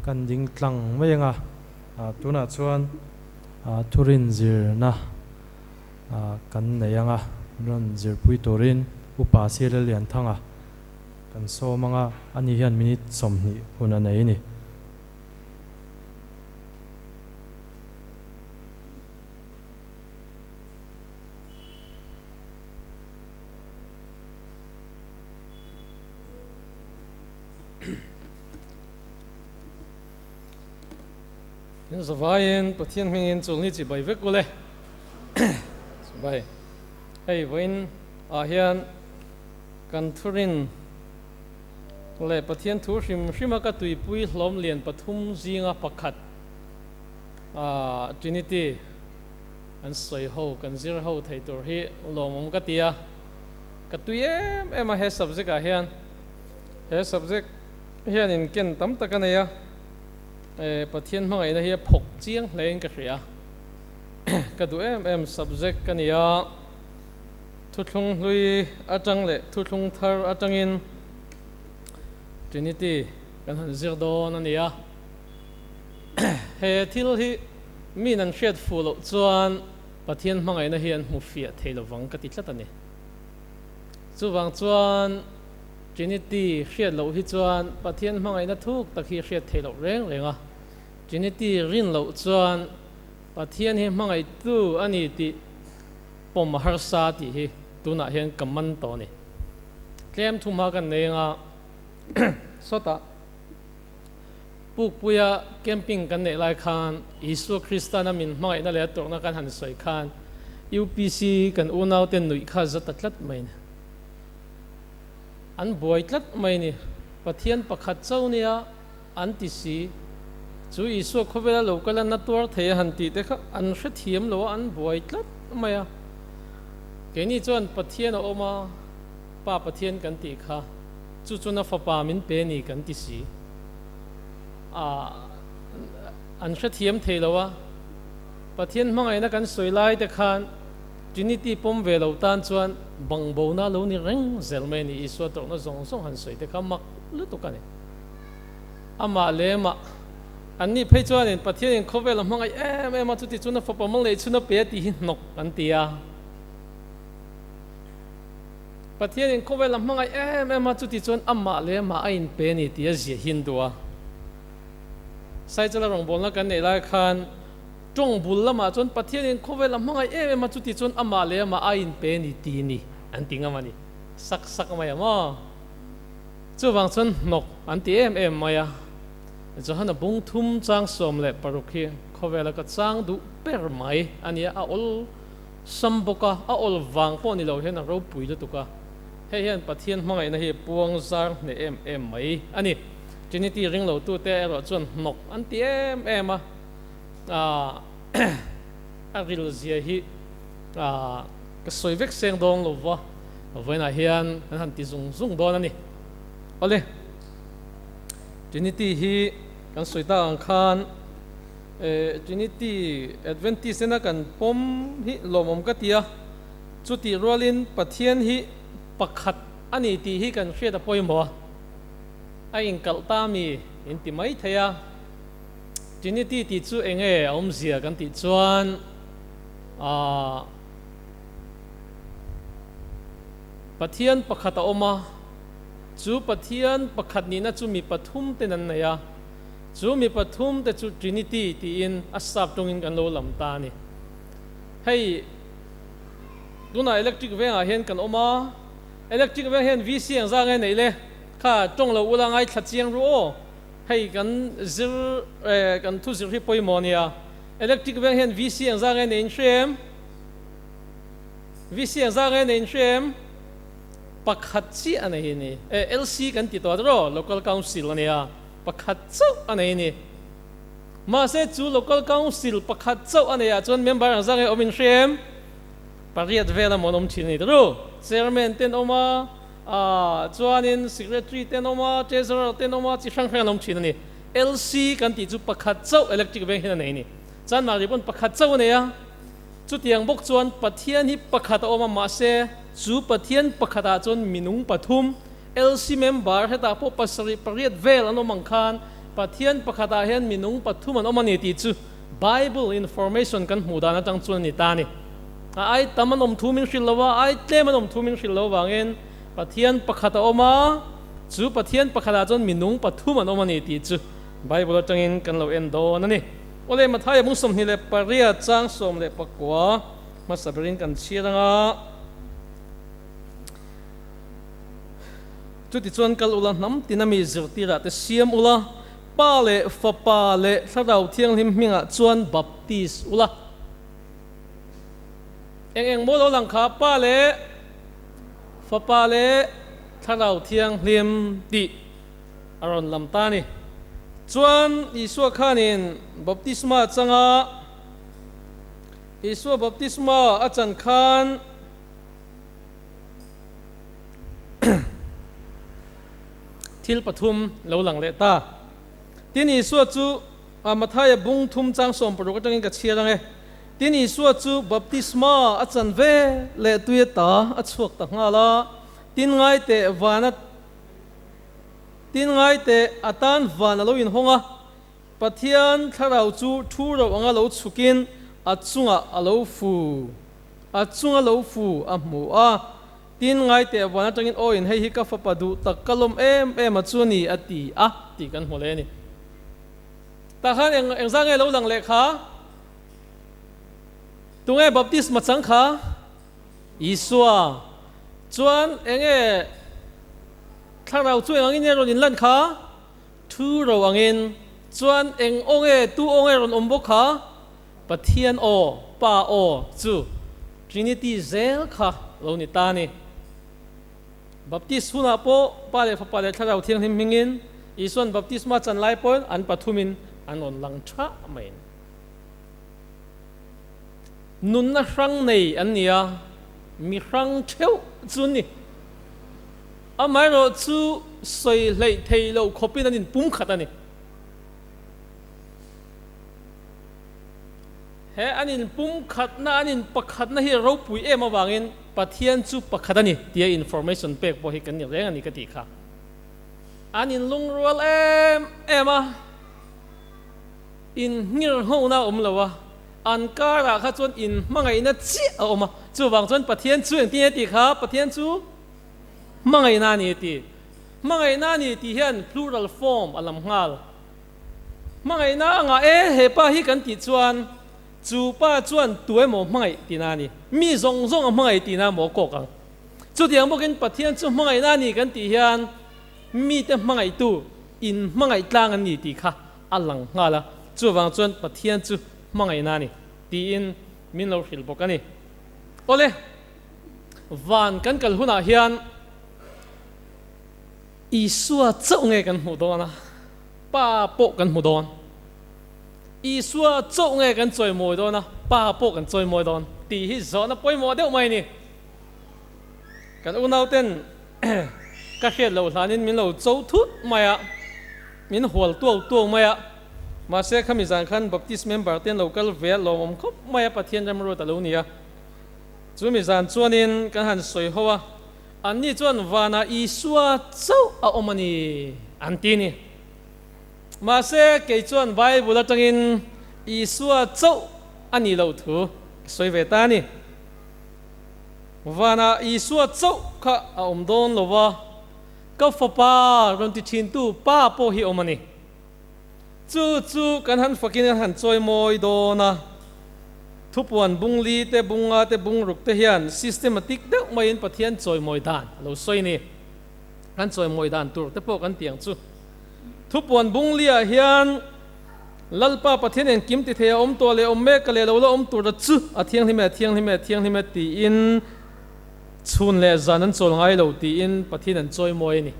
kan ding tlang mai nga tuna chuan thurin zir na kan nei anga ron zir pui torin upa sel lian thanga kan so manga ani hian minute somni huna nei ni Zavain pathian mingin chulni chi bai vek kule bai hei voin hian kan thurin le pathian thu hrim ka tui pui hlom lian pathum zinga pakhat Trinity an soi ho kan zir ho thei tur hi lomom ka tia ka tui em he subject hian he subject hian in ken tam takanaya pathian mangai na hi phok chiang leng ka hria ka du em subject kania thutlung hlui atang le thutlung thar atangin Trinity kan han zir don ania he thil hi min an hriat fulo chuan pathian mangai na hian mu fia theilo wang ka ti tlatani chuwang chuan Trinity hriat lo hi chuan pathian mangai na thuk tak hi hriat theilo reng renga Trinity rin lo chuan pathian hi mangai tu ani ti pom har sa ti hi tuna hian kaman to ni tlem thuma kan nenga sota puk puya camping kan ne lai khan Isu Kristana min mangai na le tor na kan han soi khan UPC kan unau ten nui kha zata tlat mai na an boi tlat mai ni pathian pakhat chau nia an ti si chu Isu khobela lokala na tor thei han ti te kha an hre thiam lo an boi tlat maya ke ni chuan pathian oma pa pathian kan ti kha chu chuna fa pa min pe ni kan ti si an hre thiam thei lo wa pathian mangai na kan soi lai te khan Trinity pom ve lo tan chuan bang bo na lo ni reng zel mai ni Isu tor na zong song han soi te kha mak lu tu ka ni ama le ma an ni phei chuan in pathian in khovel mangai em chu ti chuna fa pa mang le chuna pe ti hin nok kan tia pathian in khovel mangai em chu ti chuan amma le ma ain pe ni tia zia hin duwa sai chala rong bol na kan nei lai khan trong bul lama chuan pathian in khovel mangai em chu ti chuan amma le ma ain pe ni ti ni an tinga mani sak mai ma chuwang chuan nok an ti em maya Johana bung thum chang som le parukhi khowela ka chang du per mai ania a ol samboka a ol wang po ni lo hen ro pui lu tuka he hian pathian mangai na hi puang zar ne em mai ani Trinity ring lo tu te ro chon nok an ti em a ril zia hi ka soi vek seng dong lo wa voina hian han ti zung don ani ole Trinity hi kan soi ta ang khan Trinity Adventist na kan pom hi lomom ka tia chuti rolin pathian hi pakhat ani ti hi kan hriat a poimo a in kal ta mi in ti mai thaya Trinity ti chu enge om zia kan ti chuan pathian pakhat a oma chu pathian pakhat ni na chu mi pathum te nan ya chu mi pathum te chu Trinity ti in asap tungin kan lo lam ta ni hei tuna electric veng a hian kan oma electric veng hian VC ang za nge nei le kha tong lo ulang ai thla chiang ro hei kan zir kan thu zir hi poimo nia electric veng hian VC ang za nge nei shem VC ang za nge nei shem pakhat chi anei ni LC kan ti to ro local council ania pakhat chau anei ni ma se chu local council pakhat chau ania chon member ang zangai omin shem pariat vela monom chini ro chairman ten oma chuanin secretary ten oma treasurer ten oma chi sang khang nom chinani LC kan ti chu pakhat chau electric bank hin anei ni chan ma ripon pakhat chau ania chu tiang bok chuan pathian hi pakhat oma ma se chu pathian pakhata chon minung pathum LC member heta po pasari pariat vel ano mangkhan ปะเทียนประคตาเห็นมีนุ่งปัทุมันอมันนี่ตีจู Bible information กันหูดานะจังจวนนี่ตานี่ไอ้ตามันทุ่มิงชิลว่าไอ้เจ้มันทุ่มิงชิลว่าเงินปะเทียนประคตาอมาจูปะเทียนประคตาจนมีนุ่งปัทุมันอมันนี่ตีจู Bible จังอินกันเราเอ็นโดนั่นนี่โอเลมาท้ายมุสลิมนี่เลยปริยาจังสมเลยปะกัวมาสับรินกันเชียร์งะจุดที่ชวนกันอุลาน้ำที่นั่นมีจิตติระแต่เสียมอุลาป้าเล่ฟ้าป้าเล่ถ้าเราเที่ยงหิมมิงะชวนบัพติสอุลาเองโมโลหลังคาป้าเล่ฟ้าป้าเล่ถ้าเราเที่ยงหิมติอารอนลำตานี่ชวนอิสวาขานินบัพติสมาจังะอิสวาบัพติสมาอาจารย์ขานทิลปทุมเหลาหลังเลตาที่นี่ส่วนจูมาทายบุงทุมจังสมปรุกจังอินกับเชียร์ไงที่นี่ส่วนจูบัพติสมาอาจารย์เวเลตุยตาอาชวกตักงาละที่ไงเตวานัดที่ไงเตอาตานวานาโลอินหงะปะเทียนถ้าเราจูทูเราอ่างเราชุกินอาจุงอาโลฟูอาจุงอาโลฟูอาหมูอาtin ngai te wana tangin o in hei hi ka fa padu tak kalom em achuni ati ti kan hole ni ta khan eng zangai lo lang le kha tungai baptism chang kha iswa chuan enge tharau chu angin ron in lan kha thu ro angin chuan eng onge tu onge ron ombo kha pathian o pa o chu trinity zel kha lo ni ta ni baptis huna po pale fa pale thlarau thiang him mingin ison baptisma chan lai pon an pathumin anon lang tha main nun na hrang nei an nia mi hrang theu chu ni amai ro chu soi lei thei lo khopin anin pum khat ani he anin pum khat na anin pakhat na hi ro pui em awangin pathian chu pakhadani tia information pek bo hi kan ni reng ani ka ti kha anin lungrol ema in ngir ho na lawa an kara kha chon in mangai na chi a oma chu wang chon pathian chu eng ti ti kha pathian chu mangai na ni ti hian plural form alam ngal mangai na nga he pa hi kan ti chuan chu pa chuan tuai mo mangai ti na ni mi zong zong mangai ti na mo ko kang chu tiang bo ken pathian chu mangai na ni kan ti hian mi te mangai tu in mangai tlang an ni ti kha alang ngala chu wang chuan pathian chu mangai na ni ti in min lo hil bok ani ole van kan kal huna hian isua chau nge kan hu dona pa po kan hu don isua chau nge kan choi moi dona pa po kan choi moi don ti hi zo na poi mo deu mai ni kan unau ten ka khet lo hlanin min lo chau thut maya min hol tuau maya ma se khami zan khan baptist member ten local vel lo om khop maya pathian ram ro ta lo nia chu mi zan chuanin kan han soi howa an ni chuan wana isua chau a omani antini ma se ke chuan bible atangin isua chau ani lo thu soi ve ta ni wana isua chau kha a om don lowa ka fa pa ron ti thin tu pa po hi omani chu kan han fakin han choi moi do na thupuan bungli te bunga te bungruk te hian systematic deuh mai in pathian choi moi dan lo soi ni kan choi moi dan tur te po kan tiang chu thupuan bungli a hian lalpa pathian en kim ti thea om to le om me ka le lo om tur da chu a thiang hime ti in chun le zan an chol ngai lo ti in pathian an choi moi ni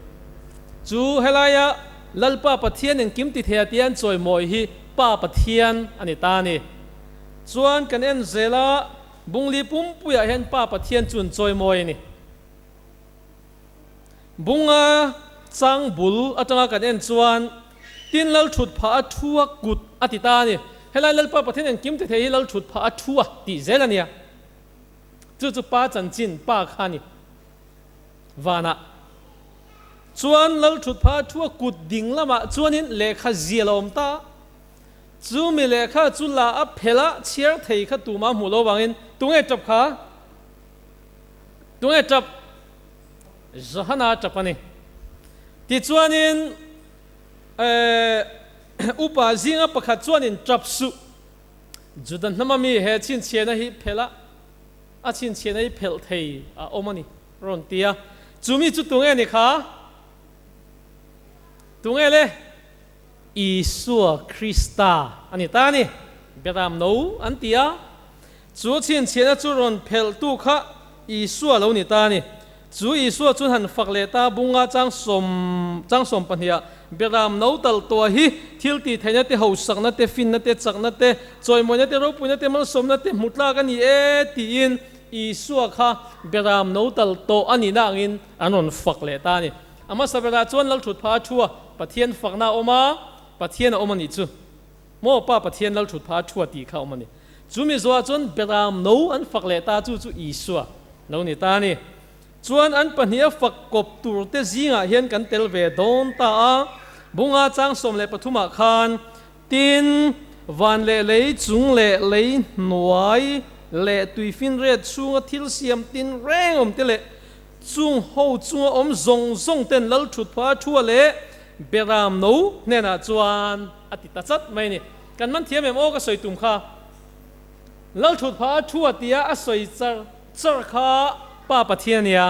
chu helaya lalpa pathian en kim ti thea tian choi moi hi pa pathian ani ta ni chuan kan en zela bungli pumpuya hian pa pathian chun choi moi ni bunga chang bul atanga kan en chuan tin lal thut pha athua kut atita ni helai lalpa pathian en kim ti thei lal thut pha athua ti zelania chu pa chan chin pa khani wana chuan lal thut pha thua kut ding lama chuanin lekha zialom ta chu mi lekha chu la a phela chiar thei kha tu ma mu lo wangin tunge chap kha tunge chap Johana chapani ti chuanin upa zinga pakhat chuanin chap su judan namami he chin chena hi phela a chin chena hi phel thei a omani ron tia chumi chu tunge ni kha tunge le Isua Krista ani ta ni beram no an tia chu chin chena chu ron phel tu kha Isua lo ni ta ni chu Isua chu han fak le ta bunga chang som pania beram no tal to hi thil ti thaina te ho sak na te fin na te chak na te choi mo na te ro pu na te mal som na te mutla ka ni e ti in Isua kha beram no tal to ani na ngin anon fak le ta ni ama sabela chuan lal thut pha thua pathian fakna oma pathian omani chu mo pa pathian lal thut pha thua ti kha omani chumi zo chuan beram no an fak le ta chu Isua no ni ta ni chuan an pahnia fak kop tur te zinga hian kan tel ve don ta a bunga chang som le pathuma khan tin van le lei chung le lei nuai le tuifin ret chunga thil siam tin reng om te le chung ho chunga om zong zong ten lal thut pha thua le beram no nena chuan atita chat mai ni kan man thiam em o ka soi tum kha lal thut pha thua tia a soi char kha pa pathiania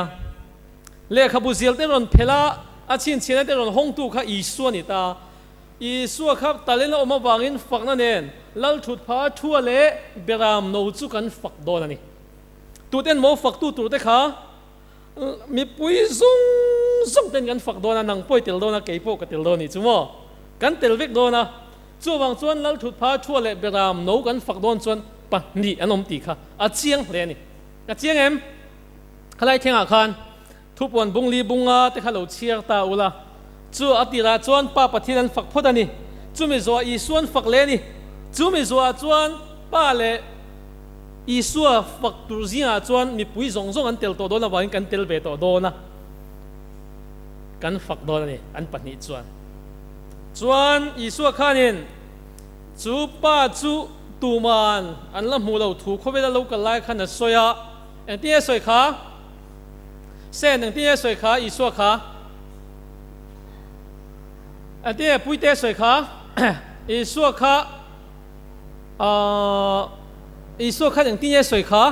le khabu zial te ron phela a chin china te ron hong tu kha Isua ni ta Isua khap talena oma wangin fakna nen lal thut pha thua le beram no chu kan fak don ani tu ten mo fak tu tur te kha mi pui zong ten kan fak don nang poi tel don ke po ka tel don ni chumo kan tel vek don na chu wang chuan lal thut pha thua le beram no kan fak don chuan pa ni anom ti kha a chiang le ni ka chiang em khalai thenga khan thupon bungli bunga te khalo chiar ta ula chu atira chuan pa pathian fak phodani chumi zo Isuan fak le ni chumi zo chuan pa le Isua fak tur zinga chuan mi pui zong zong an tel to dona wang kan tel be to dona kan fak dona ni an pani chuan Isua khanin chu pa chu tuman an la mu lo thu khowela lo ka lai khan a soya en ti soi kha sen nang ti soi kha Isua kha en ti pui te soi kha Isua kha Isua kha nang ti soi kha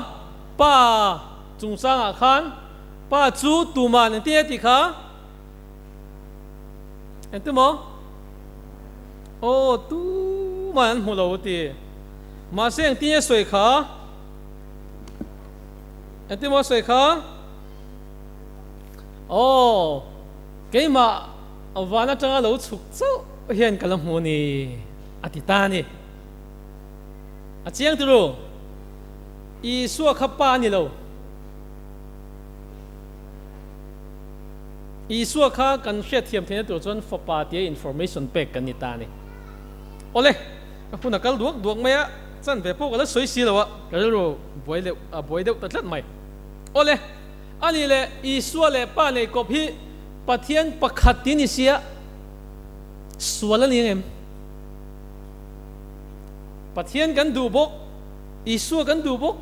pa chung sang a khan pa chu tuman nang ti ti kha en tu mo o tu man mu lo ti ma seng ti soi kha en ti mo soi kha o ke ma avana changa lo chuk chau hian kalam hu ni atita ni a chiang tu ro Isua kha pa ni lo Isua kha kan hriat thiam thena tur chuan fa pa tia information pack kan ni ta ni ole ka phuna kal duak maya chan ve po kala soi si lawa kal ro boile ta tlat mai ole ani le Isua le pa le kop hi pathian pakhat tin isia suala ni em pathian kan du bok Isua kan du bok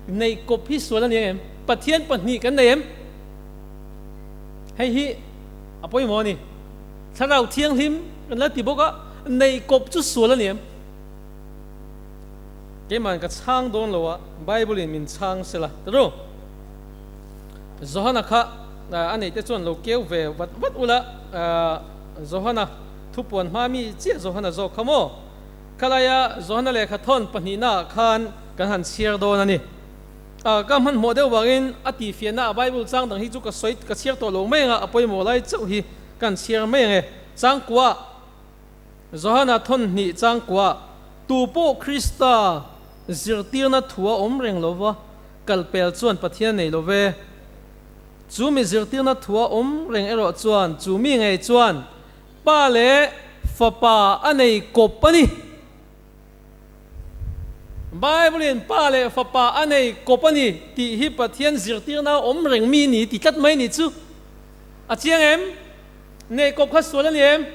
nei kop hi suala ni em pathian pahni kan nei em hay hi apoi mo ni tharau thiang hlim kan la ti boka nei kop chu suala ni em ke man ka chang don lowa Bible in min chang sela tro Johana kha ani te chon lo keu ve wat ula Johana thupon mami chi Johana zo khamo kalaya Johana le kha thon pani na khan kan han share don ani kam han model wangin ati fiana Bible chang dang hi chu ka soit ka share to lo me nga apoi mo lai chu hi kan share me nge chang kwa Johana thon ni chang kwa tu po Krista zirtirna thua omreng lova kalpel chuan pathian nei love chu mi zirtirna thua omreng ero chuan chu mi ngei chuan pa le fa pa anei kopani Bible in pa le fa pa anei kopani ti hi pathian zirtirna omreng mi ni ti tat mai ni chu chiang em nei kop kha sual ani em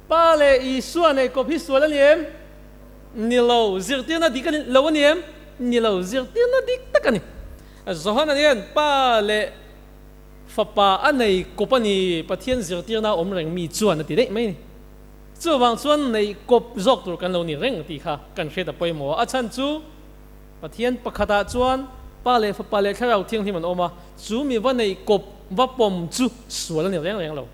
pa le i suan nei kop hi sual ani em ni lo zir tir na dik ani lo ani em ni lo zir tir na dik tak ani zohan ani en pa le fa pa anei kop ani pathian zir tir na om reng mi chuan ati dei mai ni chu wang chuan nei kop zok tur kan lo ni reng ti kha kan hret a poimo a chan chu pathian pakhata chuan pa le fa pa le tharau thiang hi man oma chu mi wa nei kop wa pom chu sual ani reng reng lo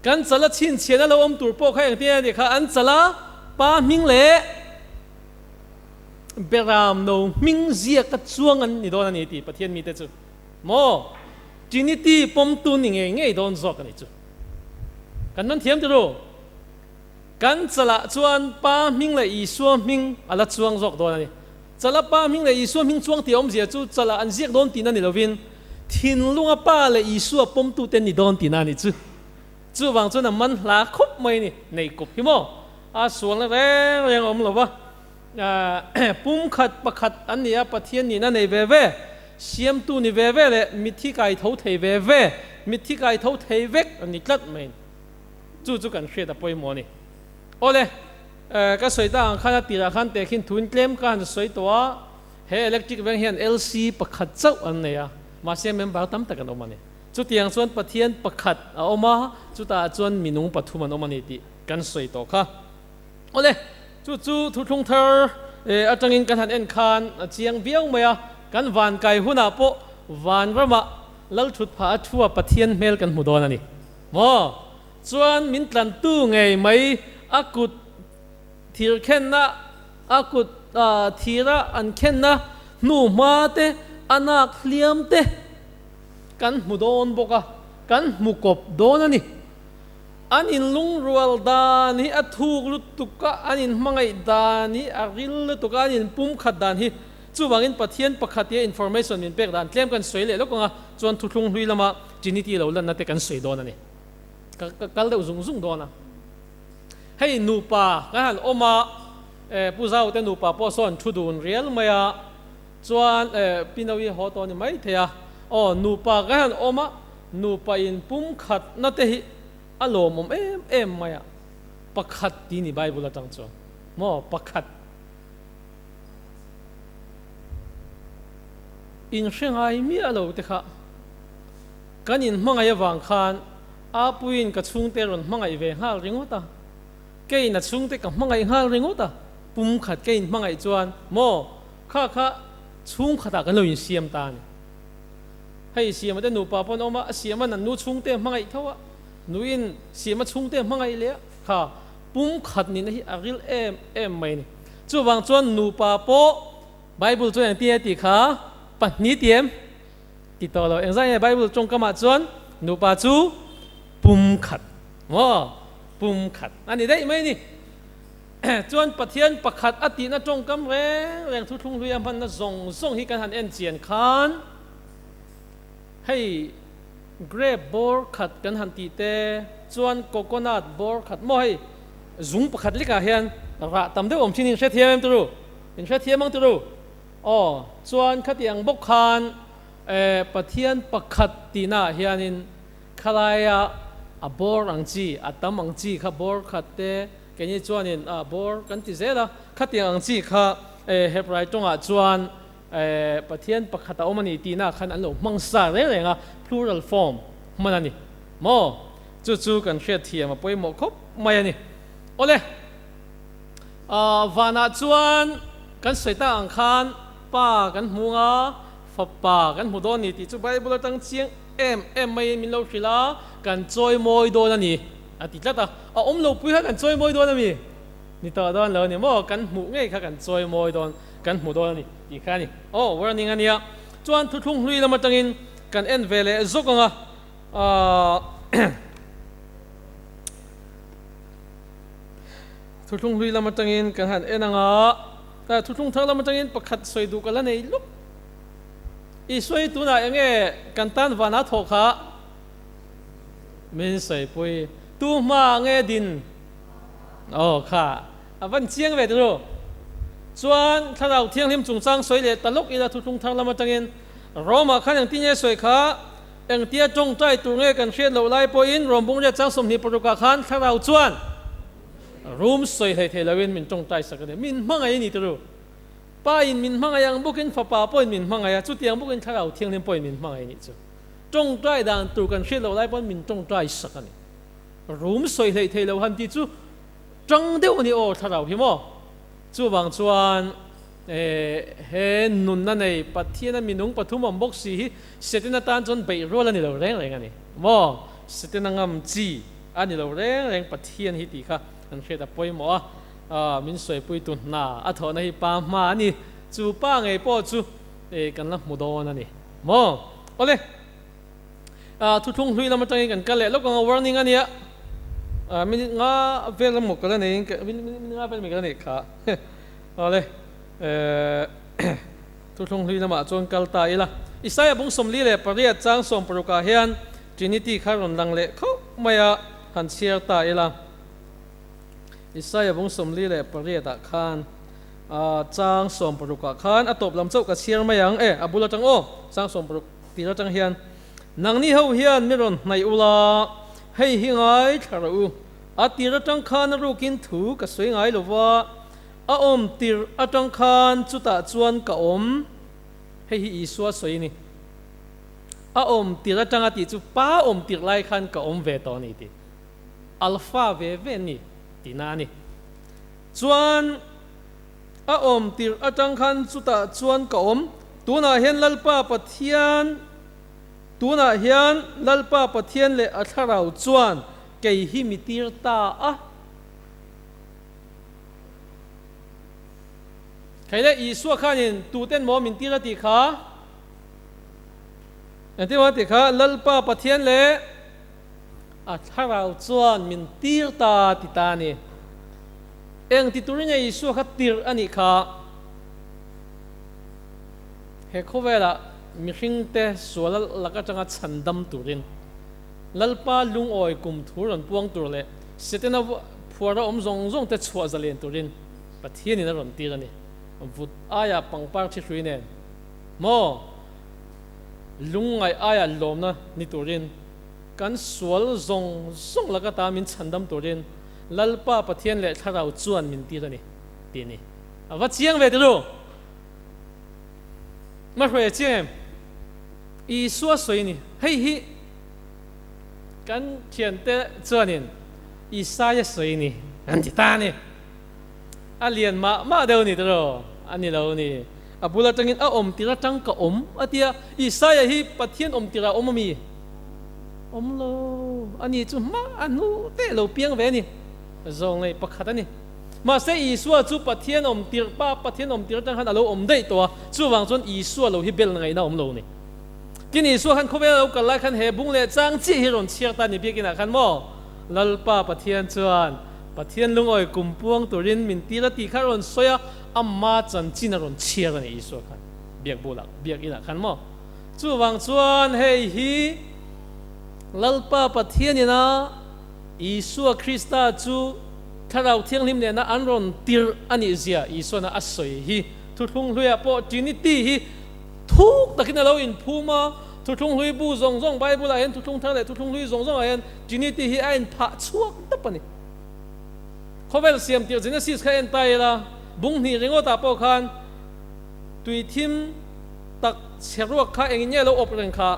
kan chala chin chena lo om tur po kha yang tia ni kha an chala pa ming le beram no ming zia ka chuang an ni don ani ti pathian mi te chu mo trinity pom tu ni nge don zok ani chu kan non thiam tu ro kan chala chuan pa ming le i suam ming ala chuang zok don ani chala pa ming le i suam ming chuang ti om zia chu chala an ziak don ti na ni lovin thin lunga pa le i suam pom tu ten ni don ti na ni chu chu wang chuan a man hla khup mai ni nei kup hi mo a suang le reng om lo wa pum khat pakhat an nia pathian ni na nei ve ve siam tu ni ve ve le mithi kai tho thei ve ve mithi kai tho thei vek an ni tlat mai chu kan hret a poimo ni ole ka soi ta ang khana tira khan te khin thun klem kan soi to he electric veng hian LC pakhat chau an nei a ma se member tam tak an omani chu tiang chuan pathian pakhat a oma chu ta chuan minung pathum an omani ti kan soi to kha ole chu thu thung thar atangin kan han en khan chiang biang maya kan van kai huna po van rama lal thut pha thua pathian mel kan mudon ani mo chuan min tlan tu ngei mai akut thir khen na akut thira an khen na nu ma te anak hliam te kan mudon boka kan mukop don ani anin lung rual dan hi athuk lut tuka anin mangai dan hi aril tuka anin pum khat dan hi chuwangin pathian pakhatia information min pek dan tlem kan soile lokonga chuan thuthung hlui lama trinity lo lan na te kan soi don ani kal de zung dona hei nupa ka han oma puzau te nupa po son thudun real maya chuan pinawi ho to ni mai thea o nupa ka han oma nupa in pum khat na te hi alom om em maya pakhat ti ni bible atang chuan mo pakhat in hrengai mi alo te kha kanin hmangai awang khan apuin ka chungte ron hmangai ve hal ringota kein na chungte ka hmangai hal ringota pum khat kein hmangai chuan mo kha chung khata kan lo in siam ta ni hei siam te nu pa pon oma siam an nu chungte hmangai thawa nuin siam chungte hmangai le kha pum khat ni na hi agil em mai ni chu wang chuan nu pa po bible chuan ti ti kha pahni tiam ti to lo engzai bible trong kama chuan nu pa chu pum khat mo pum khat ani dei mai ni chuan pathian pakhat ati na trong kam reng thu thung hlui am han na zong hi kan han en chian khan hei grape bor khat kan han ti te chuan coconut bor khat mo hei zung pakhat lika hian ra tam de om thinin hre thiam em tu in hre thiam ang tu chuan khatiang bok khan pathian pakhat ti na hianin khalaya a bor ang chi atam ang chi kha bor khat te keni chuanin a bor kan ti zela khatiang ang chi kha hebrai tonga chuan pathian pakhata omani ti na khan an lo mangsa renga plural form manani mo chu kan hre thiam a poimo khop mai ani ole vana chuan kan soita ang khan pa kan hunga fa pa kan hudon ni ti chu bible tang chiang em mai min lo hrila kan choi moi don ani ati tlata a om lo pui ha kan choi moi don ami ni ta don lo ni mo kan mu ngei kha kan choi moi don kan mu don ani ti kha ni warning ania chuan thu thung hlui lama tangin kan en vele zokanga thu thung hlui lama tangin kan han enanga ta thu thung thar lama tangin pakhat soi du kala nei lup i soi tu na enge kan tan wana thokha min soi pui tu ma nge din kha avan chiang ve du chuan tharau thiang lim chung chang soi le talok ila thu thung thar lama tangin roma khan ang tin ye soi kha eng tia trong trai tu nge kan hriat lo lai po in rombung re chang som ni paruka khan tharau chuan room soi thei thei lawin min trong trai sakane min mangai ni tru pa in min mangai ang bukin fa pa po in min mangai chu tiang bukin tharau thiang lim po in min mangai ni chu trong trai dan tu kan hriat lo lai po min trong trai sakane room soi thei thei lo han ti chu trong deuh ni o tharau hi mo chu wang chuan he nun na nei pathian minung pathum am bok si setina tan chon bei rol ani lo reng reng ani mo setina ngam chi ani lo reng reng pathian hi ti kha an hre da poi mo a min soi pui tu na a thona hi pa ma ani chu pa ngei po chu kan la mudon ani mo ole thu thung hlui lam tang kan kale lo ka warning ani a min nga vel mo kala nei min nga vel mi kala nei kha ole thu thung hlui lam a chon kal ta ila Isaiah bung som li le paria chang som paruka hian Trinity kharon lang le kho maya han chiar ta ila Isaiah bung som li le paria ta khan chang som paruka khan atop lam chau ka chiar mayang abula chang o chang som paruk tira chang hian nang ni ho hian miron nai ula hei hingai tharu atira chang khan rukin thu ka soi ngai lova a om tir atang khan chuta chuan ka om hei hi isua soi ni a om tir atang ati chu pa om tir lai khan ka om ve to ni ti alpha ve ve ni tinani chuan a om tir atang khan chuta chuan ka om tuna hian lalpa pathian le atharau chuan kei hi mitir ta a khaile isua khanin tuten mo min tira ti kha antiwa ti kha lalpa pathian le atharau chuan min tir ta ti ta ni eng ti turin isua kha tir ani kha he khovela mi hringte suala laka changa chandam turin lalpa lung oi kum thuron puang tur le setena phuara om zong zong te chhuwa zalen turin pathian ina ron tir ani vut aya pangpar thi hruinen mo lungai aya lomna ni turin kan sual zong zong laka ta min chandam turin lalpa pathian le tharau chuan min tir ani ti ni awa chiang ve tru ma hre chiang i suwa soi ni hei hi kan thian te chuanin Isaiah soi ni an ti ta ni alien ma deu ni tro ani lo ni abula tangin a om tira tang ka om atia Isaiah hi pathian om tira om mi om lo ani chu ma anu te lo piang ve ni zong nei pakhat ani ma se isua chu pathian om tir pa pathian om tir tang han alo om dei to chu wang chon isua lo hi bel ngai na om lo ni kin isua khan khobe lo kal lai khan he bung le chang chi hi ron chiar ta ni bikin khan mo lalpa pathian chuan pathian lungoi kumpuang turin min tira ti kharon soya amma chan chin ron chiar ani isua khan biak bulak biak ina khan mo chu wang chuan hei hi lalpa pathian ina isua Krista chu tharau thiang lim ne na anron tir ani zia isua na asoi hi thuthung hluya po Trinity hi thuk takina lo in phuma thuthung hlui bu zong zong Bible ayan thuthung thar le thuthung hlui zong zong ayan Trinity hi ain pha chuak tapani khovel siam tir Genesis kha en tai la bung ni ringo ta po khan tui thim tak cheruak kha engin lo op ren kha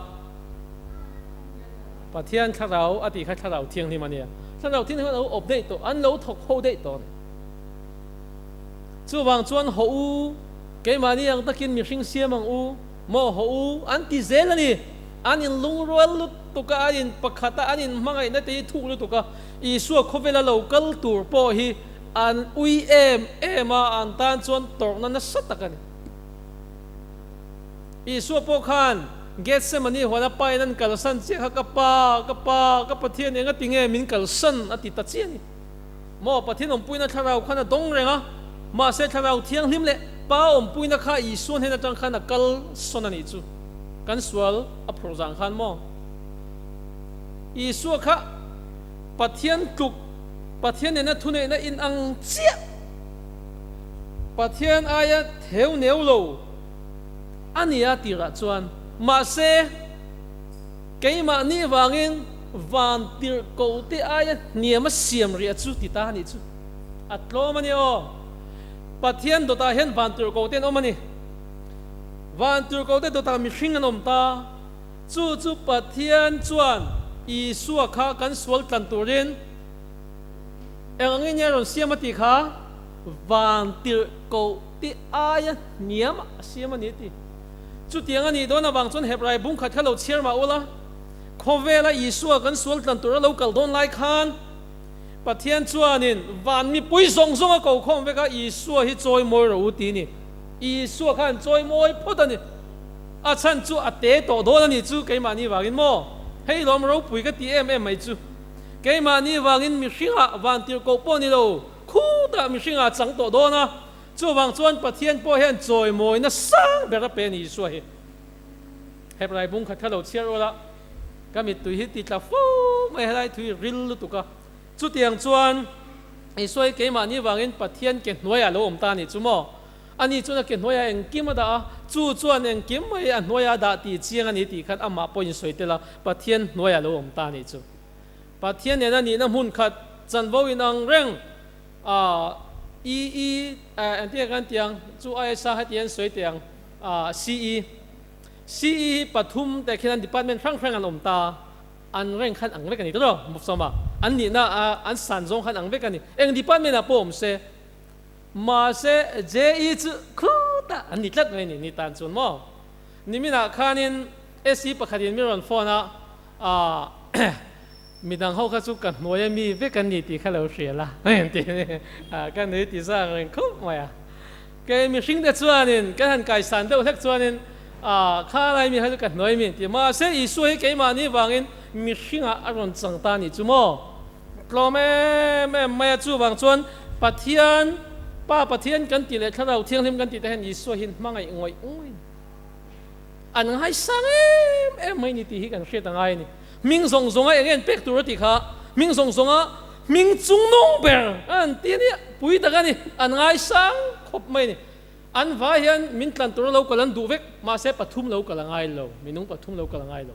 pathian tharau ati kha tharau thiang ni mania tharau thiang lo op dei to an lo thok ho dei to chu wang chuan ho u ke mani ang takin mi hring siam ang u mo ho u an ti zel ani an in lung rual lut to ka an pakhata an in mangai na te thu lu to ka isua khovela local tur po hi an ui ema an tan chuan tor na satakani isua po khan Getsemani hona painan kalsan che ka pathian enga tinge min kalsan ati ta chiani mo pathian om puina tharau khana dong renga ma se tharau thiang hlim le pa om puina kha isun hena tang khana kal sonani chu kan swal aprozang khan mo isu kha pathian tuk pathian ena thune na in ang chia pathian aya theu neu lo ania tira chuan ma se cái mà ni vangin van tir cầu te ai niệm mà xiêm ria chú ti ta ni chú at lo mani o pathian do ta hen van tir cầu te o mani van tir cầu te do ta mi hring an ta chu pathian chuan Isu kha kan sual tan turin engin ya ron siama ti kha van tir ko ti aya niam siama ni ti chu tiang ani do na bang chon hebrai bung khat khalo chiar ma ula khovela Isu kan sual tan tur lo kal don lai khan pathian chuanin van mi pui song song a ko khom ve ka Isu hi choi moi ro ti ni Isu khan choi moi photani a chan chu ate to do ni chu ke mani wangin mo hei lom ro pui ka ti em mai chu ke mani wangin mi hringa van tir ko po ni lo khu da mi hringa chang to do na chu wang chuan pathian po hen choi moi na sang be ra pe ni su hi hebrai bung khat khalo chiar ola ka mi tu hi ti tla fu mai hai thui ril lu tu ka chu tiang chuan ai soi ke mani wangin pathian ke hnuai lo om ta ni chu mo ani chuna ke hnuai eng kim da chu chuan eng kim mai a hnuai da ti chiang ani ti khat ama point soi tela pathian hnuai lo om ta ni chu pathian ne na ni na mun khat chan vo in ang reng anti kan tiang chu ai sa hat yen soi tiang CE pathum te khian department rang an om ta an reng khan ang vek ani to mufsama an ni na an san zong khan ang vek ani eng department a pom se ma se je chu khuta an ni tlat mai ni tan chun mo ni mina khanin SC pakhatin mi ron phone a midang ho kha chu kan hnuai mi ve kan ni ti khalo hriala ti kan ni ti sa ren khup mai ke mi hring de chuanin kan han kai san deuh hlek chuanin kha lai mi ha kan hnuai mi ti ma se I sui ke ma ni wangin mi hringa aron chang ta ni chu mo tlome me chu wang chuan pathian pa pathian kan ti le thlarau thianghlim kan ti te hen I sui hin mangai ngoi oi an hai sang em mai ni ti hi kan hriat angai ni ming zong zong a engin pek tur ti kha ming zong zong a ming chung nong ber an ti ni pui ta kan ni an ngai sang khop mai ni an va hian min tlan tur lo kalan du vek ma se pathum lo kalangai lo minung pathum lo kalangai lo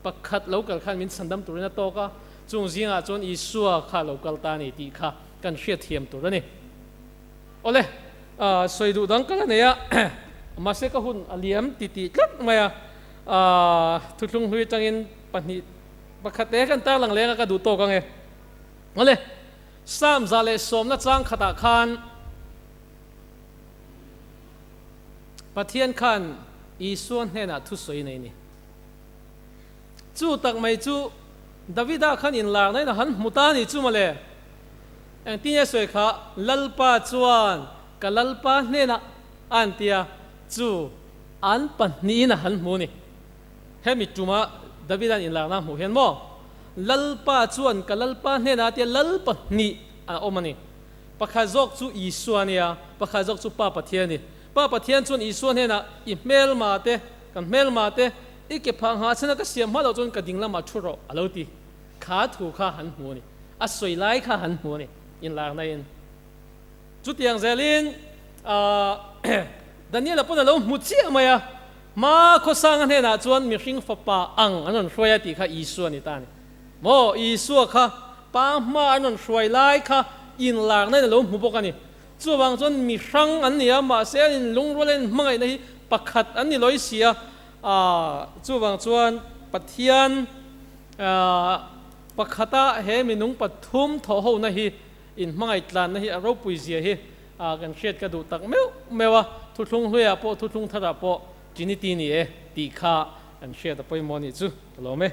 pakhat lo kal khan min sandam tur na to ka chung zinga chon Isu kha lo kal ta ni ti kha kan hriat thiam tur ni ole soidu dang kala ne ya ma se ka hun aliam ti ti tlat maya thutlung hui tangin pani pakhat kan ta lang lenga ka du to ka nge ole sam zale som na chang khata khan pathian khan Isu hena thu soi nei ni chu tak mai chu Davida khan in lar nei na han mutani chu male ang tinya soi kha lalpa chuan ka lalpa hena antia chu an pani na han mu ni hemi tuma Davidan in lar na mu hen mo lalpa chuan ka lalpa hena tia lalpa ni omani pakhazok chu Isu ania pakhazok chu pa pathian ni pa pathian chuan Isu hena I mel mate kan mel mate ike phang ha chana ka siam ma lo chon ka dingla ma thuro aloti kha thu kha han mu ni a soi lai kha han mu ni in lar na in chu tiang zelin Daniel apon lo mu chi maya ma kho sang hena chuan mi hring fa pa ang anon hroya ti kha Isu ni ta ni mo Isu kha pa ma anon hroi lai kha in lar na lo mu bok ani chu wang chuan mi hrang an nia ma se in lungrolen mangai na hi pakhat an ni loi sia chu wang chuan pathian pakhata he minung pathum tho ho na hi in mangai tlan na hi aro pui zia hi kan hriat ka du tak mewa thutlung hluya po thutlung thara po jiniti ni ti kha kan hriat a poimoni chu lo me